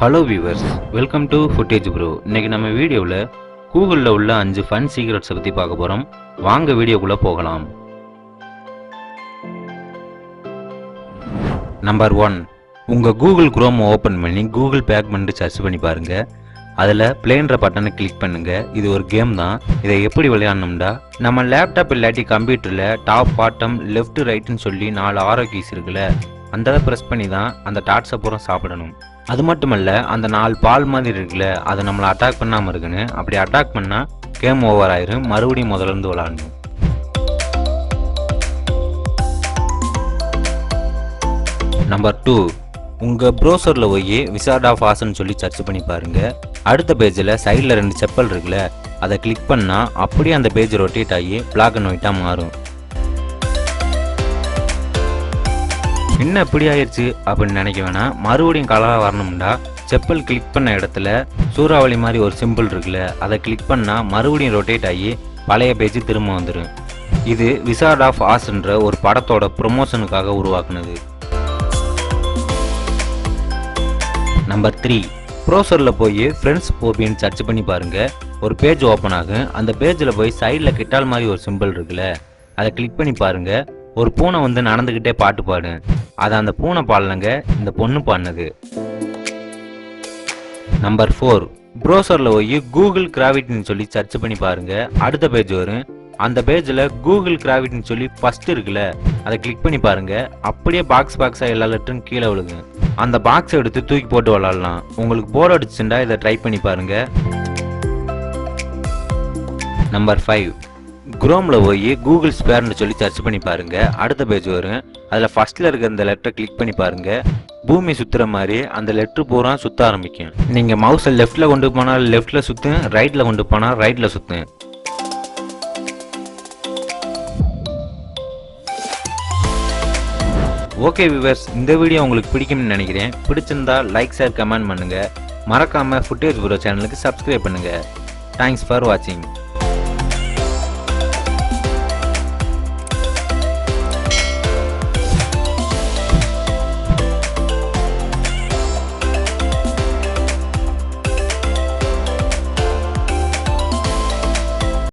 Hello viewers, welcome to footage bro. இன்னைக்கு நம்ம வீடியோவில் கூகுளில் உள்ள 5 ஃபன் சீக்ரெட்ஸை பற்றி பார்க்க போகிறோம். வாங்க வீடியோக்குள்ளே போகலாம். நம்பர் 1, உங்கள் கூகுள் குரோம் ஓப்பன் பண்ணி கூகுள் பேக் பண்ணிட்டு சர்ச் பண்ணி பாருங்கள். அதில் பிளேன்ற பட்டனை கிளிக் பண்ணுங்கள். இது ஒரு கேம் தான். இதை எப்படி விளையாடணும்டா, நம்ம லேப்டாப் இல்லாட்டி கம்ப்யூட்டரில் டாப் பாட்டம் லெஃப்ட் ரைட்டுன்னு சொல்லி 4 ஆரோ கீஸ் இருக்குல்ல, அந்த ப்ரெஸ் பண்ணி தான் அந்த டாட்ஸை பூரா சாப்பிடணும். அது மட்டுமல்ல, அந்த 4 பால் மாதிரி இருக்குல்ல, அதை நம்மளை அட்டாக் பண்ணாமல் இருக்குன்னு. அப்படி அட்டாக் பண்ணால் கேம் ஓவர் ஆயிரும். மறுபடியும் முதல்ல இருந்து விளாடணும். நம்பர் 2, உங்கள் ப்ரௌசரில் போய் விசார்ட் ஆஃப் ஆஸ்ன்னு சொல்லி சர்ச் பண்ணி பாருங்கள். அடுத்த பேஜில் சைடில் 2 செப்பல் இருக்குல்ல, அதை கிளிக் பண்ணால் அப்படியே அந்த பேஜ் ரொட்டேட் ஆகி பிளாக் அண்ட் ஒயிட்டாக மாறும். என்ன இப்படி ஆயிடுச்சு அப்படின்னு நினைக்க வேணாம். மறுபடியும் கலராக வரணும்டா, செப்பல் கிளிக் பண்ண இடத்துல சூறாவளி மாதிரி ஒரு சிம்பிள் இருக்குல்ல, அதை கிளிக் பண்ணால் மறுபடியும் ரொட்டேட் ஆகி பழைய பேஜ் திரும்ப வந்துடும். இது விசார்ட் ஆஃப் ஆஸ்ன்ற ஒரு படத்தோட ப்ரொமோஷனுக்காக உருவாக்குனது. நம்பர் 3, ப்ரௌசரில் போய் ஃப்ரெண்ட்ஸ் போபின்னு சர்ச் பண்ணி பாருங்கள். ஒரு பேஜ் ஓப்பன் ஆகும். அந்த பேஜில் போய் சைடில் கிட்டால் மாதிரி ஒரு சிம்பிள் இருக்குல்ல, அதை கிளிக் பண்ணி பாருங்கள். ஒரு பூனை வந்து நடந்துக்கிட்டே பாட்டு பாடும். அதை அந்த பூனை பாடலங்க, இந்த பொண்ணு பாடினது. நம்பர் 4, ப்ரௌசரில் போய் கூகுள் கிராவிட்டின்னு சொல்லி சர்ச் பண்ணி பாருங்க. அடுத்த பேஜ் வரும். அந்த பேஜில் கூகுள் கிராவிட்டின்னு சொல்லி ஃபர்ஸ்ட் இருக்குல்ல, அதை கிளிக் பண்ணி பாருங்க. அப்படியே பாக்ஸாக எல்லா லெட்டரும் கீழே விழுகும். அந்த பாக்ஸை எடுத்து தூக்கி போட்டு விளாடலாம். உங்களுக்கு போர் அடிச்சுட்டா இதை ட்ரை பண்ணி பாருங்க. நம்பர் 5, குரோமில் போய் கூகுள் ஸ்பேர்னு சொல்லி சர்ச் பண்ணி பாருங்க. அடுத்த பேஜ் வரும். அதில் ஃபர்ஸ்ட்ல இருக்க இந்த லெட்டரை கிளிக் பண்ணி பாருங்க. பூமி சுத்துற மாதிரி அந்த லெட்டர் பூரா சுத்த ஆரம்பிக்கும். நீங்க மவுஸை லெஃப்ட்ல கொண்டு போனால் லெஃப்ட்ல சுத்தும், ரைட்ல கொண்டு போனால் ரைட்ல சுத்தும். ஓகே வியூவர்ஸ், இந்த வீடியோ உங்களுக்கு பிடிக்கும்னு நினைக்கிறேன். பிடிச்சிருந்தா லைக், ஷேர், கமெண்ட் பண்ணுங்க. மறக்காம ஃபுட்டேஜ் ப்ரோ சேனலுக்கு சப்ஸ்கிரைப் பண்ணுங்க. தேங்க்ஸ் ஃபார் வாட்சிங்.